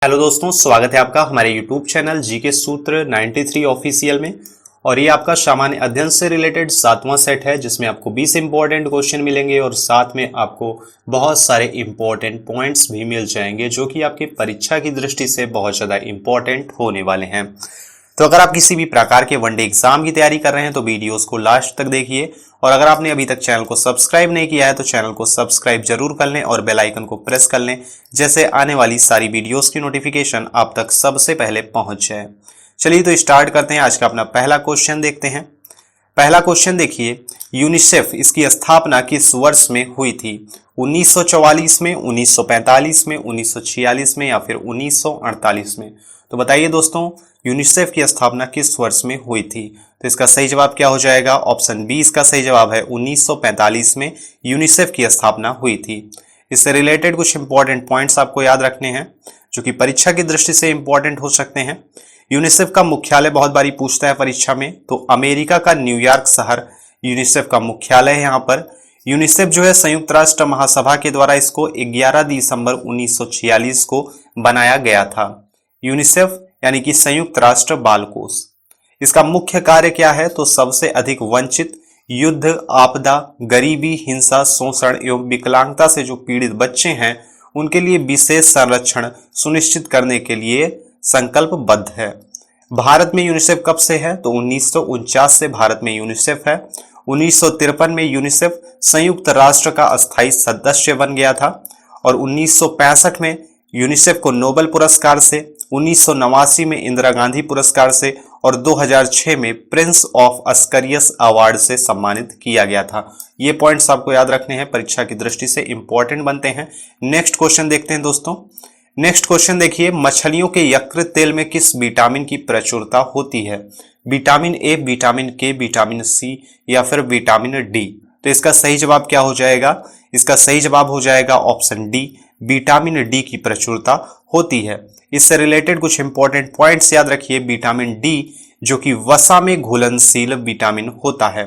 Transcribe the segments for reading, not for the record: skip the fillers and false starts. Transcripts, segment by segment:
Hello दोस्तों, स्वागत है आपका हमारे यूट्यूब चैनल जीके सूत्र 93 ऑफिशियल में। और ये आपका सामान्य अध्ययन से रिलेटेड 7वां सेट है जिसमें आपको 20 इंपॉर्टेंट क्वेश्चन मिलेंगे और साथ में आपको बहुत सारे इंपॉर्टेंट पॉइंट्स भी मिल जाएंगे जो कि आपकी परीक्षा की दृष्टि से बहुत ज़्यादा इंपॉर्टेंट होने वाले हैं। तो अगर आप किसी भी प्रकार के वनडे एग्जाम की तैयारी कर रहे हैं तो वीडियोस को लास्ट तक देखिए, और अगर आपने अभी तक चैनल को सब्सक्राइब नहीं किया है तो चैनल को सब्सक्राइब जरूर कर लें और बेल आइकन को प्रेस कर लें, जैसे आने वाली सारी वीडियोस की नोटिफिकेशन आप तक सबसे पहले पहुंच जाए। चलिए तो स्टार्ट करते हैं। आज का अपना पहला क्वेश्चन देखते हैं। पहला क्वेश्चन देखिए, यूनिसेफ इसकी स्थापना किस वर्ष में हुई थी? 1944 में, 1945 में, 1946 में या फिर 1948 में? तो बताइए दोस्तों, यूनिसेफ की स्थापना किस वर्ष में हुई थी? तो इसका सही जवाब क्या हो जाएगा? ऑप्शन बी इसका सही जवाब है। 1945 में यूनिसेफ की स्थापना हुई थी। इससे रिलेटेड कुछ इंपॉर्टेंट पॉइंट्स आपको याद रखने हैं जो कि परीक्षा की दृष्टि से इंपॉर्टेंट हो सकते हैं। यूनिसेफ का मुख्यालय बहुत बारी पूछता है परीक्षा में, तो अमेरिका का न्यूयॉर्क शहर यूनिसेफ का मुख्यालय है। यहाँ पर यूनिसेफ जो है संयुक्त राष्ट्र महासभा के द्वारा इसको 11 दिसंबर 1946 को बनाया गया था। यूनिसेफ यानी कि संयुक्त राष्ट्र बाल कोष। इसका मुख्य कार्य क्या है? तो सबसे अधिक वंचित, युद्ध, आपदा, गरीबी, हिंसा, शोषण एवं विकलांगता से जो पीड़ित बच्चे हैं उनके लिए विशेष संरक्षण सुनिश्चित करने के लिए संकल्पबद्ध है। भारत में यूनिसेफ कब से है? तो 1949 से भारत में यूनिसेफ है। 1953 में यूनिसेफ संयुक्त राष्ट्र का अस्थायी सदस्य बन गया था और 1965 में यूनिसेफ को नोबेल पुरस्कार से, 1989 में इंदिरा गांधी पुरस्कार से और 2006 में प्रिंस ऑफ अस्करियस अवार्ड से सम्मानित किया गया था। ये पॉइंट्स आपको याद रखने हैं, परीक्षा की दृष्टि से इंपॉर्टेंट बनते हैं। नेक्स्ट क्वेश्चन देखते हैं दोस्तों। नेक्स्ट क्वेश्चन देखिए, मछलियों के यकृत तेल में किस विटामिन की प्रचुरता होती है? विटामिन ए, विटामिन के, विटामिन सी या फिर विटामिन डी? तो इसका सही जवाब क्या हो जाएगा? इसका सही जवाब हो जाएगा ऑप्शन डी, विटामिन डी की प्रचुरता होती है। इससे रिलेटेड कुछ इंपॉर्टेंट पॉइंट्स याद रखिए। विटामिन डी जो कि वसा में घुलनशील विटामिन होता है।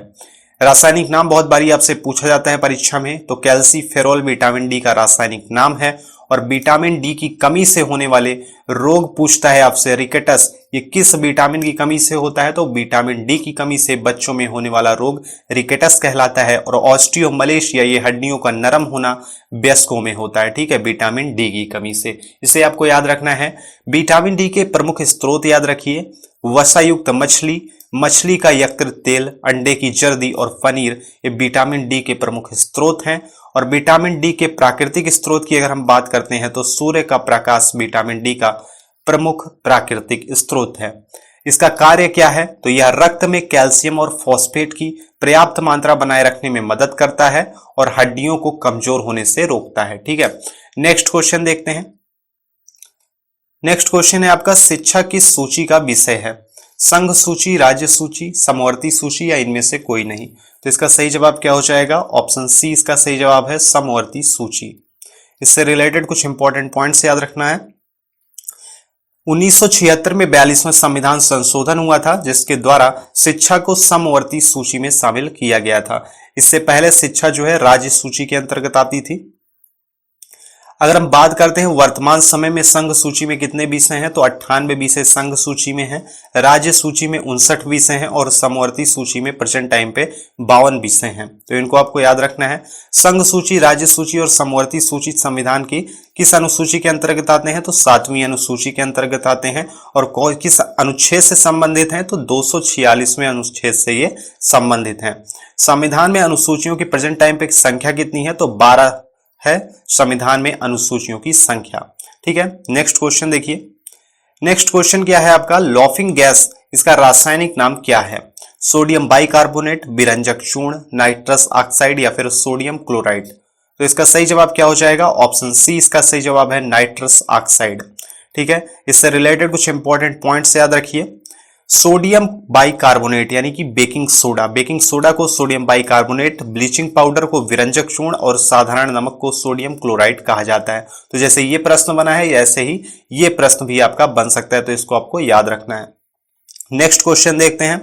रासायनिक नाम बहुत बारी आपसे पूछा जाता है परीक्षा में, तो कैल्सीफेरॉल विटामिन डी का रासायनिक नाम है। और विटामिन डी की कमी से होने वाले रोग पूछता है आपसे, रिकेटस, ये किस विटामिन की कमी से होता है? तो विटामिन डी की कमी से बच्चों में होने वाला रोग रिकेटस कहलाता है। और ऑस्टियोमलेशिया, ये हड्डियों का नरम होना वयस्कों में होता है, ठीक है, विटामिन डी की कमी से। इसे आपको याद रखना है। विटामिन डी के प्रमुख स्रोत याद रखिए, वसायुक्त मछली, मछली का यकृत तेल, अंडे की जर्दी और पनीर, ये विटामिन डी के प्रमुख स्रोत हैं। और विटामिन डी के प्राकृतिक स्रोत की अगर हम बात करते हैं तो सूर्य का प्रकाश विटामिन डी का प्रमुख प्राकृतिक स्रोत है। इसका कार्य क्या है? तो यह रक्त में कैल्शियम और फॉस्फेट की पर्याप्त मात्रा बनाए रखने में मदद करता है और हड्डियों को कमजोर होने से रोकता है, ठीक है। नेक्स्ट क्वेश्चन देखते हैं। नेक्स्ट क्वेश्चन है आपका, शिक्षा किस सूची का विषय है? संघ सूची, राज्य सूची, समवर्ती सूची या इनमें से कोई नहीं? तो इसका सही जवाब क्या हो जाएगा? ऑप्शन सी इसका सही जवाब है, समवर्ती सूची। इससे रिलेटेड कुछ इंपॉर्टेंट पॉइंट्स याद रखना है। 1976 में 42वां संविधान संशोधन हुआ था जिसके द्वारा शिक्षा को समवर्ती सूची में शामिल किया गया था। इससे पहले शिक्षा जो है राज्य सूची के अंतर्गत आती थी। अगर हम बात करते हैं वर्तमान समय में संघ सूची में कितने विषय हैं, तो 98 विषय संघ सूची में हैं, राज्य सूची में 59 विषय हैं और समवर्ती सूची में प्रेजेंट टाइम पे 52 विषय हैं। तो इनको आपको याद रखना है। संघ सूची, राज्य सूची और समवर्ती सूची संविधान की किस अनुसूची के अंतर्गत आते हैं? तो 7वीं अनुसूची के अंतर्गत आते हैं। और किस अनुच्छेद से संबंधित हैं? तो 246वें अनुच्छेद से ये संबंधित हैं। संविधान में अनुसूचियों की प्रेजेंट टाइम पे संख्या कितनी है? तो 12 है संविधान में अनुसूचियों की संख्या, ठीक है। नेक्स्ट क्वेश्चन देखिए। नेक्स्ट क्वेश्चन क्या है आपका, लॉफिंग गैस इसका रासायनिक नाम क्या है? सोडियम बाइकार्बोनेट, विरंजक चूर्ण, नाइट्रस ऑक्साइड या फिर सोडियम क्लोराइड? तो इसका सही जवाब क्या हो जाएगा? ऑप्शन सी इसका सही जवाब है, नाइट्रस ऑक्साइड, ठीक है। इससे रिलेटेड कुछ इंपॉर्टेंट पॉइंट्स याद रखिए। सोडियम बाइकार्बोनेट यानी कि बेकिंग सोडा को सोडियम बाइकार्बोनेट, ब्लीचिंग पाउडर को विरंजक चूर्ण और साधारण नमक को सोडियम क्लोराइड कहा जाता है। तो जैसे ये प्रश्न बना है ऐसे ही ये प्रश्न भी आपका बन सकता है, तो इसको आपको याद रखना है। नेक्स्ट क्वेश्चन देखते हैं।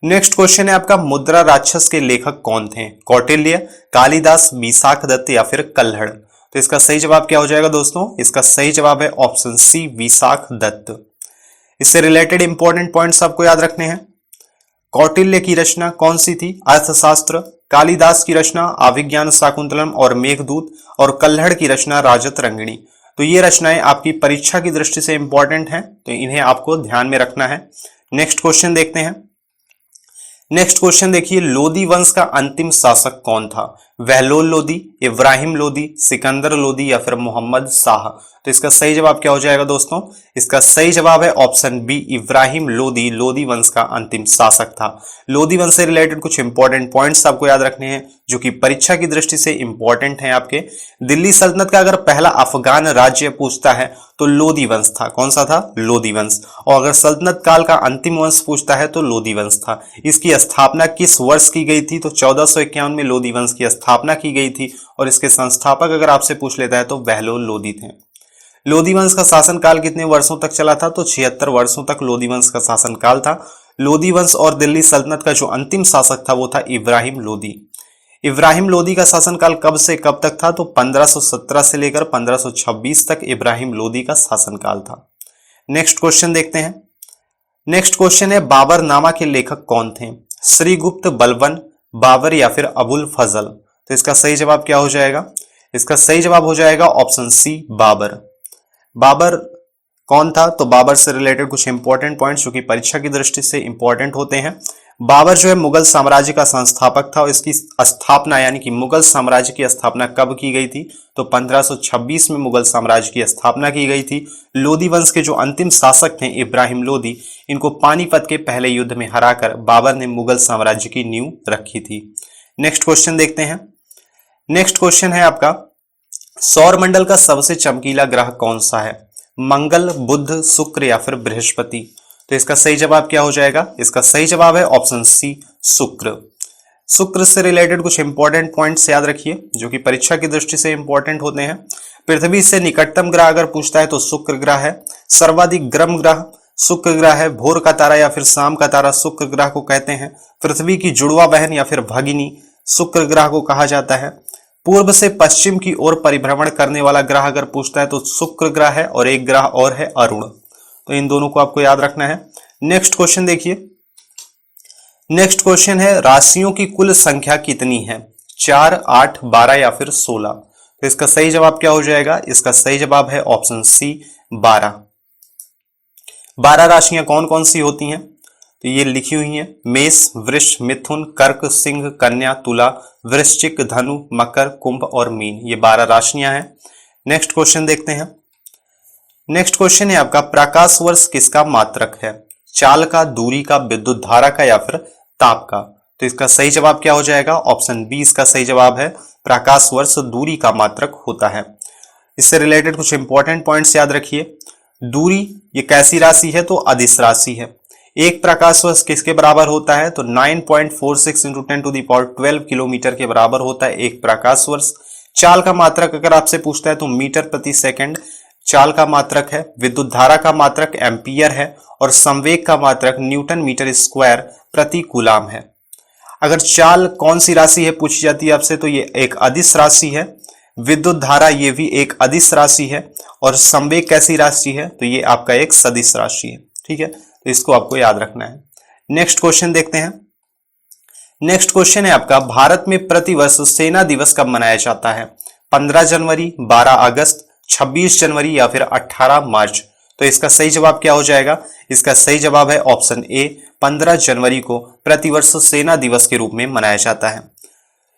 नेक्स्ट क्वेश्चन है आपका, मुद्रा राक्षस के लेखक कौन थे? कौटिल्य, कालिदास, विशाखदत्त या फिर कल्हड़? तो इसका सही जवाब क्या हो जाएगा दोस्तों? इसका सही जवाब है ऑप्शन सी, विशाख दत्त। इससे रिलेटेड इंपॉर्टेंट पॉइंट्स आपको याद रखने हैं। कौटिल्य की रचना कौन सी थी? अर्थशास्त्र। कालिदास की रचना अभिज्ञान शाकुंतलम और मेघदूत, और कल्हड़ की रचना राजतरंगिणी। तो ये रचनाएं आपकी परीक्षा की दृष्टि से इंपॉर्टेंट हैं, तो इन्हें आपको ध्यान में रखना है। नेक्स्ट क्वेश्चन देखते हैं। नेक्स्ट क्वेश्चन देखिए, लोदी वंश का अंतिम शासक कौन था? बहलोल लोदी, इब्राहिम लोदी, सिकंदर लोदी या फिर मोहम्मद शाह? तो इसका सही जवाब क्या हो जाएगा दोस्तों? इसका सही जवाब है ऑप्शन बी, इब्राहिम लोदी लोदी वंश का अंतिम शासक था। लोदी वंश से रिलेटेड कुछ इंपॉर्टेंट पॉइंट्स आपको याद रखने हैं जो कि परीक्षा की दृष्टि से इंपॉर्टेंट हैं आपके। दिल्ली सल्तनत का अगर पहला अफगान राज्य पूछता है तो लोदी वंश था। कौन सा था? लोदी वंश। और अगर सल्तनत काल का अंतिम वंश पूछता है तो लोदी वंश था। इसकी स्थापना किस वर्ष की गई थी? तो 1451 में लोदी वंश की स्थापना की गई थी, और इसके संस्थापक अगर आपसे पूछ लेता है तो बहलोल लोदी थे। लोदी वंश का शासनकाल कितने वर्षों तक चला था? तो 76 वर्षों तक लोदी वंश का शासनकाल था। लोदी वंश और दिल्ली सल्तनत का जो अंतिम शासक था वो था इब्राहिम लोदी। इब्राहिम लोदी का शासनकाल कब से कब तक था? तो 1517 से लेकर 1526 तक इब्राहिम लोदी का शासनकाल था। नेक्स्ट क्वेश्चन देखते हैं। नेक्स्ट क्वेश्चन है, बाबरनामा के लेखक कौन थे? श्रीगुप्त, बलबन, बाबर या फिर अबुल फजल? तो इसका सही जवाब क्या हो जाएगा? इसका सही जवाब हो जाएगा ऑप्शन सी, बाबर। बाबर कौन था? तो बाबर से रिलेटेड कुछ इंपॉर्टेंट पॉइंट्स जो कि परीक्षा की दृष्टि से इंपॉर्टेंट होते हैं। बाबर जो है मुगल साम्राज्य का संस्थापक था, और इसकी स्थापना यानी कि मुगल साम्राज्य की स्थापना कब की गई थी? तो 1526 में मुगल साम्राज्य की स्थापना की गई थी। लोदी वंश के जो अंतिम शासक थे इब्राहिम लोदी, इनको पानीपत के पहले युद्ध में हराकर बाबर ने मुगल साम्राज्य की नींव रखी थी। नेक्स्ट क्वेश्चन देखते हैं। नेक्स्ट क्वेश्चन है आपका, सौरमंडल का सबसे चमकीला ग्रह कौन सा है? मंगल, बुध, शुक्र या फिर बृहस्पति? तो इसका सही जवाब क्या हो जाएगा? इसका सही जवाब है ऑप्शन सी, शुक्र। शुक्र से रिलेटेड कुछ इंपॉर्टेंट पॉइंट्स याद रखिए जो कि परीक्षा की दृष्टि से इंपॉर्टेंट होते हैं। पृथ्वी से निकटतम ग्रह अगर पूछता है तो शुक्र ग्रह है। सर्वाधिक गर्म ग्रह शुक्र ग्रह है। भोर का तारा या फिर शाम का तारा शुक्र ग्रह को कहते हैं। पृथ्वी की जुड़वा बहन या फिर भगिनी शुक्र ग्रह को कहा जाता है। पूर्व से पश्चिम की ओर परिभ्रमण करने वाला ग्रह अगर पूछता है तो शुक्र ग्रह है, और एक ग्रह और है अरुण। तो इन दोनों को आपको याद रखना है। नेक्स्ट क्वेश्चन देखिए। नेक्स्ट क्वेश्चन है, राशियों की कुल संख्या कितनी है? 4, 8, 12 या फिर 16? तो इसका सही जवाब क्या हो जाएगा? इसका सही जवाब है ऑप्शन सी, 12। 12 राशियां कौन कौन सी होती हैं? तो ये लिखी हुई हैं, मेष, वृष, मिथुन, कर्क, सिंह, कन्या, तुला, वृश्चिक, धनु, मकर, कुंभ और मीन। ये 12 राशियां हैं। नेक्स्ट क्वेश्चन देखते हैं। नेक्स्ट क्वेश्चन है आपका, प्रकाश वर्ष किसका मात्रक है? चाल का, दूरी का, विद्युत धारा का या फिर ताप का? तो इसका सही जवाब क्या हो जाएगा? ऑप्शन बी इसका सही जवाब है, प्रकाश वर्ष दूरी का मात्रक होता है। इससे रिलेटेड कुछ इंपॉर्टेंट पॉइंट्स याद रखिए। दूरी ये कैसी राशि है? तो अदिश राशि है। एक प्रकाश वर्ष किसके बराबर होता है? तो 9.46 × 10⁻12 किलोमीटर के बराबर होता है एक प्रकाश वर्ष। चाल का मात्रक अगर आपसे पूछता है तो मीटर प्रति सेकंड चाल का मात्रक है। विद्युत धारा का मात्रक एम्पियर है, और संवेग का मात्रक न्यूटन मीटर स्क्वायर प्रति कूलाम है। अगर चाल कौन सी राशि है पूछी जाती है आपसे तो ये एक अदिश राशि है। विद्युत धारा ये भी एक अदिश राशि है, और संवेग कैसी राशि है? तो ये आपका एक सदिश राशि है। ठीक है, तो इसको आपको याद रखना है। नेक्स्ट क्वेश्चन देखते हैं। नेक्स्ट क्वेश्चन है आपका, भारत में प्रतिवर्ष सेना दिवस कब मनाया जाता है? 15 जनवरी, 12 अगस्त, 26 जनवरी या फिर 18 मार्च? तो इसका सही जवाब क्या हो जाएगा? इसका सही जवाब है ऑप्शन ए, 15 जनवरी को प्रतिवर्ष सेना दिवस के रूप में मनाया जाता है।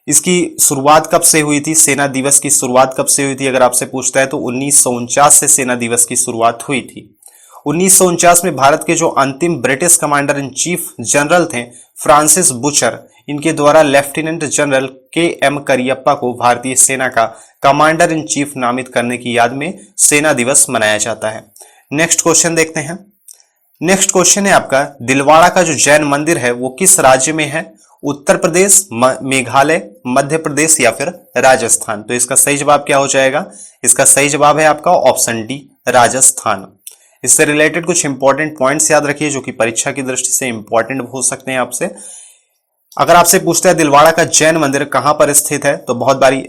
इसकी शुरुआत कब से हुई थी? सेना दिवस की शुरुआत कब से हुई थी अगर आपसे पूछता है तो 1949 से सेना दिवस की शुरुआत हुई थी। 1949 में भारत के जो अंतिम British commander in chief general थे फ्रांसिस बुचर, इनके द्वारा लेफ्टिनेंट जनरल के.एम. करियप्पा को भारतीय सेना का कमांडर इन चीफ नामित करने की याद में सेना दिवस मनाया जाता है। नेक्स्ट क्वेश्चन देखते हैं। नेक्स्ट क्वेश्चन है आपका, दिलवाड़ा का जो जैन मंदिर है वो किस राज्य में है? उत्तर प्रदेश, मेघालय, मध्य प्रदेश या फिर राजस्थान? तो इसका सही जवाब क्या हो जाएगा? इसका सही जवाब है आपका ऑप्शन डी, राजस्थान। इससे रिलेटेड कुछ इंपॉर्टेंट पॉइंट्स याद रखिए जो कि परीक्षा की दृष्टि से इंपॉर्टेंट हो सकते हैं आपसे। अगर आपसे पूछता है दिलवाड़ा का जैन मंदिर कहां पर स्थित है, तो बहुत बारी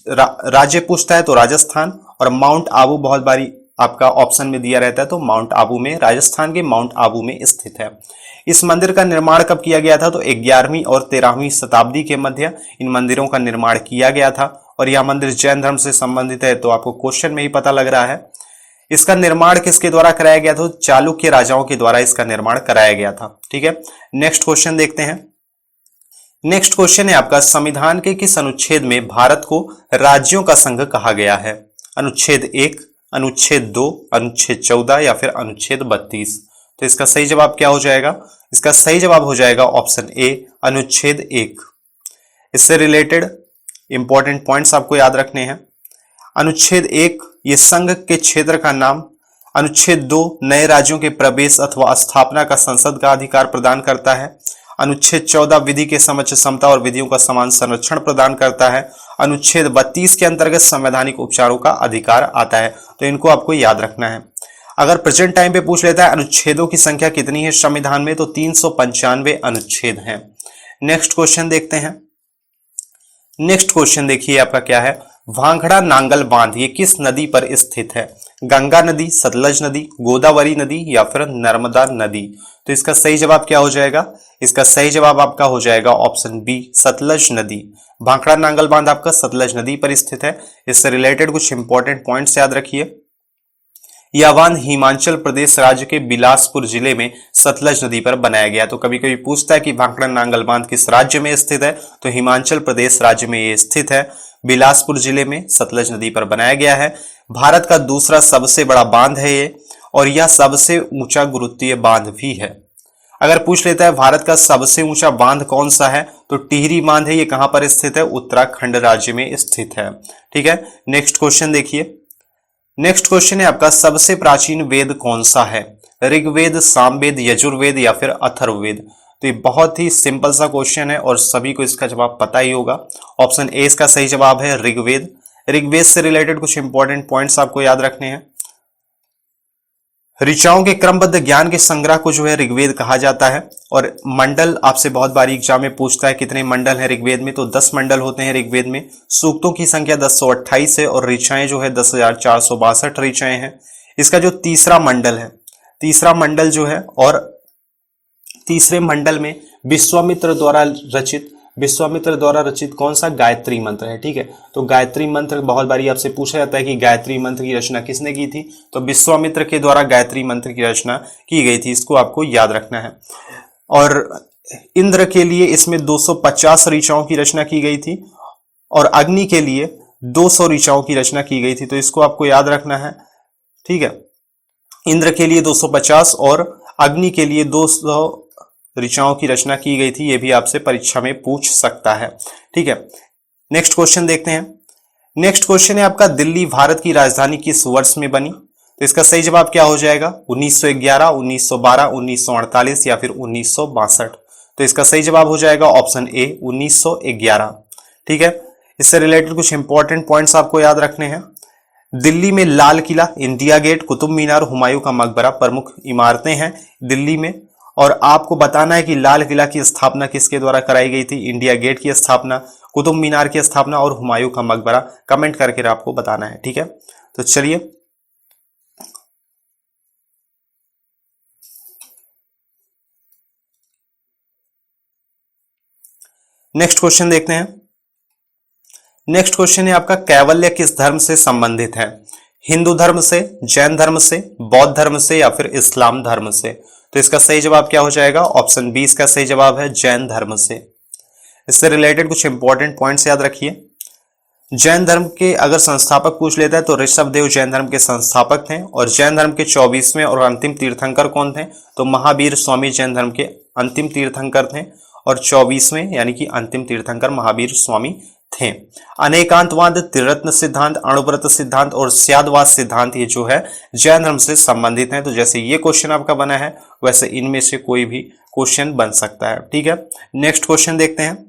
राज्य पूछता है तो राजस्थान, और माउंट आबू बहुत बारी आपका ऑप्शन में दिया रहता है तो माउंट आबू में, राजस्थान के माउंट आबू में स्थित है। इस मंदिर का निर्माण कब किया गया था, तो 11वीं और 13वीं शताब्दी के मध्य इन मंदिरों का निर्माण किया गया था। और यह मंदिर जैन धर्म से संबंधित है तो आपको क्वेश्चन में ही पता लग रहा है। इसका निर्माण किसके द्वारा कराया गया था, चालुक्य राजाओं के द्वारा इसका निर्माण कराया गया था। ठीक है, नेक्स्ट क्वेश्चन देखते हैं। नेक्स्ट क्वेश्चन है आपका, संविधान के किस अनुच्छेद में भारत को राज्यों का संघ कहा गया है? अनुच्छेद 1, अनुच्छेद 2, अनुच्छेद 14 या फिर अनुच्छेद 32? तो इसका सही जवाब क्या हो जाएगा? इसका सही जवाब हो जाएगा ऑप्शन ए, अनुच्छेद 1। इससे रिलेटेड इंपॉर्टेंट पॉइंट्स आपको याद रखने हैं। अनुच्छेद 1 ये संघ के क्षेत्र का नाम, अनुच्छेद 2 नए राज्यों के प्रवेश अथवा स्थापना का संसद का अधिकार प्रदान करता है, अनुच्छेद 14 विधि के समक्ष समता और विधियों का समान संरक्षण प्रदान करता है, अनुच्छेद 32 के अंतर्गत संवैधानिक उपचारों का अधिकार आता है। तो इनको आपको याद रखना है। अगर प्रेजेंट टाइम पे पूछ लेता है अनुच्छेदों की संख्या कितनी है संविधान में, तो 395 अनुच्छेद हैं। नेक्स्ट क्वेश्चन देखते हैं। नेक्स्ट क्वेश्चन देखिए आपका क्या है, भांखड़ा नांगल बांध ये किस नदी पर स्थित है? गंगा नदी, सतलज नदी, गोदावरी नदी या फिर नर्मदा नदी? तो इसका सही जवाब क्या हो जाएगा? इसका सही जवाब आपका हो जाएगा ऑप्शन बी, सतलज नदी। भांखड़ा नांगल बांध आपका सतलज नदी पर स्थित है। इससे रिलेटेड कुछ इंपॉर्टेंट पॉइंट्स याद रखिए। यह बांध हिमाचल प्रदेश राज्य के बिलासपुर जिले में सतलज नदी पर बनाया गया। तो कभी कभी पूछता है कि भांखड़ा नांगल बांध किस राज्य में स्थित है, तो हिमाचल प्रदेश राज्य में ये स्थित है, बिलासपुर जिले में सतलज नदी पर बनाया गया है। भारत का दूसरा सबसे बड़ा बांध है ये, और यह सबसे ऊंचा गुरुत्वीय बांध भी है। अगर पूछ लेता है भारत का सबसे ऊंचा बांध कौन सा है, तो टिहरी बांध है। ये कहां पर स्थित है? उत्तराखंड राज्य में स्थित है। ठीक है, नेक्स्ट क्वेश्चन देखिए। नेक्स्ट क्वेश्चन है आपका, सबसे प्राचीन वेद कौन सा है? ऋग्वेद, सामवेद, यजुर्वेद या फिर अथर्ववेद? तो ये बहुत ही सिंपल सा क्वेश्चन है और सभी को इसका जवाब पता ही होगा। ऑप्शन ए इसका सही जवाब है, ऋग्वेद। ऋग्वेद से रिलेटेड कुछ इंपॉर्टेंट पॉइंट्स आपको याद रखने हैं। ऋचाओं के क्रमबद्ध ज्ञान के संग्रह को जो है ऋग्वेद कहा जाता है। और मंडल आपसे बहुत बारी एग्जाम में पूछता है कितने मंडल हैं ऋग्वेद में, तो 10 मंडल होते हैं ऋग्वेद में। सूक्तों की संख्या 1028 है और ऋचाएं जो है 10,462 ऋचाएं हैं। इसका जो तीसरा मंडल है, तीसरा मंडल जो है, और तीसरे मंडल में विश्वामित्र द्वारा रचित कौन सा? गायत्री मंत्र है। ठीक है, तो गायत्री मंत्र बहुत बारी आपसे पूछा जाता है कि गायत्री मंत्र की रचना किसने की थी, तो विश्वामित्र के द्वारा गायत्री मंत्र की रचना की गई थी। इसको आपको याद रखना है। और इंद्र के लिए इसमें 250 ऋचाओं की रचना की गई थी और अग्नि के लिए 200 ऋचाओं की रचना की गई थी। तो इसको आपको याद रखना है। ठीक है, इंद्र के लिए 250 और अग्नि के लिए 200 ऋचाओं की रचना की गई थी। ये भी आपसे परीक्षा में पूछ सकता है। ठीक है, नेक्स्ट क्वेश्चन देखते हैं। नेक्स्ट क्वेश्चन है आपका, दिल्ली भारत की राजधानी किस वर्ष में बनी? तो इसका सही जवाब क्या हो जाएगा? 1911, 1912, 1948 या फिर 1962? तो इसका सही जवाब हो जाएगा ऑप्शन ए, 1911। ठीक है, इससे रिलेटेड कुछ इंपॉर्टेंट पॉइंट्स आपको याद रखने हैं। दिल्ली में लाल किला, इंडिया गेट, कुतुब मीनार, हुमायूं का मकबरा प्रमुख इमारतें हैं दिल्ली में। और आपको बताना है कि लाल किला की स्थापना किसके द्वारा कराई गई थी, इंडिया गेट की स्थापना, कुतुब मीनार की स्थापना और हुमायूं का मकबरा। कमेंट करके आपको बताना है। ठीक है, तो चलिए नेक्स्ट क्वेश्चन देखते हैं। नेक्स्ट क्वेश्चन है आपका, कैवल्य किस धर्म से संबंधित है? हिंदू धर्म से, जैन धर्म से, बौद्ध धर्म से या फिर इस्लाम धर्म से? तो इसका सही जवाब क्या हो जाएगा? ऑप्शन बी इसका सही जवाब है, जैन धर्म से। इससे रिलेटेड कुछ इंपॉर्टेंट पॉइंट्स याद रखिए। जैन धर्म के अगर संस्थापक पूछ लेता है तो ऋषभदेव जैन धर्म के संस्थापक थे। और जैन धर्म के 24वें और अंतिम तीर्थंकर कौन थे? तो महावीर स्वामी जैन धर्म के अंतिम तीर्थंकर थे और 24वें यानी कि अंतिम तीर्थंकर महावीर स्वामी थे। अनेकांतवाद, त्रिरत्न सिद्धांत, अणुव्रत सिद्धांत और स्यादवाद सिद्धांत ये जो है जैन धर्म से संबंधित हैं। तो जैसे ये क्वेश्चन आपका बना है वैसे इनमें से कोई भी क्वेश्चन बन सकता है। ठीक है, नेक्स्ट क्वेश्चन देखते हैं।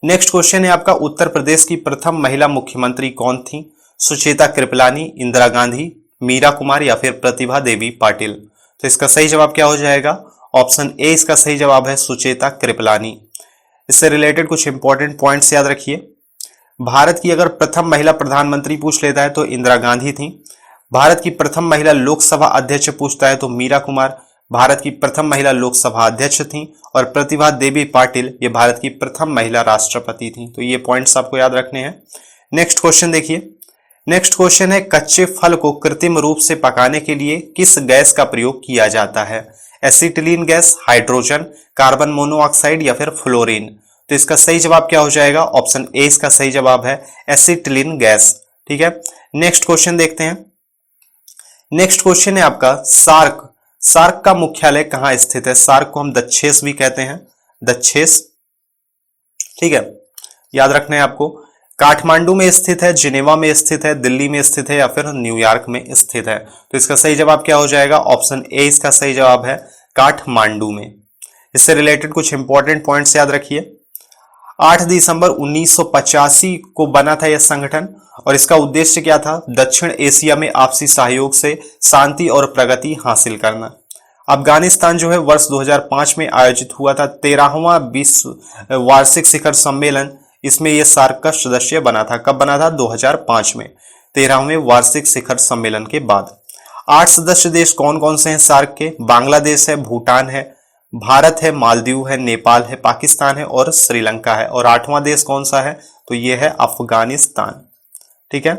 नेक्स्ट क्वेश्चन है आपका, उत्तर प्रदेश की प्रथम महिला मुख्यमंत्री कौन थी? सुचेता कृपलानी, इंदिरा गांधी, मीरा कुमार या फिर प्रतिभा देवी पाटिल? तो इसका सही जवाब क्या हो जाएगा? ऑप्शन ए इसका सही जवाब है, सुचेता कृपलानी। इससे रिलेटेड कुछ इंपॉर्टेंट पॉइंट्स याद रखिए। भारत की अगर प्रथम महिला प्रधानमंत्री पूछ लेता है तो इंदिरा गांधी थी। भारत की प्रथम महिला लोकसभा अध्यक्ष पूछता है तो मीरा कुमार भारत की प्रथम महिला लोकसभा अध्यक्ष थी। और प्रतिभा देवी पाटिल ये भारत की प्रथम महिला राष्ट्रपति थी। तो ये पॉइंट्स आपको याद रखने हैं। नेक्स्ट क्वेश्चन देखिए। नेक्स्ट क्वेश्चन है कच्चे फल को कृत्रिम रूप से पकाने के लिए किस गैस का प्रयोग किया जाता है? Acetylene gas, hydrogen, carbon monoxide या फिर फ्लोरीन? तो इसका सही जवाब क्या हो जाएगा? ऑप्शन ए इसका सही जवाब है, एसिटिलीन गैस। ठीक है, नेक्स्ट क्वेश्चन देखते हैं। नेक्स्ट क्वेश्चन है आपका सार्क। सार्क का मुख्यालय कहां स्थित है? सार्क को हम दक्षेस भी कहते हैं, दक्षेस। ठीक है, याद रखना है आपको। काठमांडू में स्थित है, जिनेवा में स्थित है, दिल्ली में स्थित है या फिर न्यूयॉर्क में स्थित है? तो इसका सही जवाब क्या हो जाएगा? ऑप्शन ए इसका सही जवाब है, काठमांडू में। इससे रिलेटेड कुछ इंपॉर्टेंट पॉइंट्स याद रखिए। 8 दिसंबर 1985 को बना था यह संगठन और इसका उद्देश्य क्या था? दक्षिण एशिया में आपसी सहयोग से शांति और प्रगति हासिल करना। अफगानिस्तान जो है वर्ष 2005 में आयोजित हुआ था 13वां विश्व वार्षिक शिखर सम्मेलन, इसमें यह सार्क का सदस्य बना था। कब बना था? 2005 में, 13वें वार्षिक शिखर सम्मेलन के बाद। 8 सदस्य देश कौन कौन से हैं सार्क के? बांग्लादेश है, भूटान है, भारत है, मालदीव है, नेपाल है, पाकिस्तान है और श्रीलंका है। और 8वां देश कौन सा है? तो यह है अफगानिस्तान। ठीक है,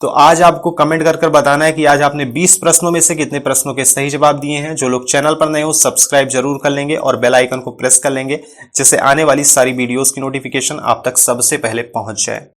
तो आज आपको कमेंट कर बताना है कि आज आपने 20 प्रश्नों में से कितने प्रश्नों के सही जवाब दिए हैं। जो लोग चैनल पर नए हो सब्सक्राइब जरूर कर लेंगे और बेल आइकन को प्रेस कर लेंगे, जिससे आने वाली सारी वीडियोस की नोटिफिकेशन आप तक सबसे पहले पहुंच जाए।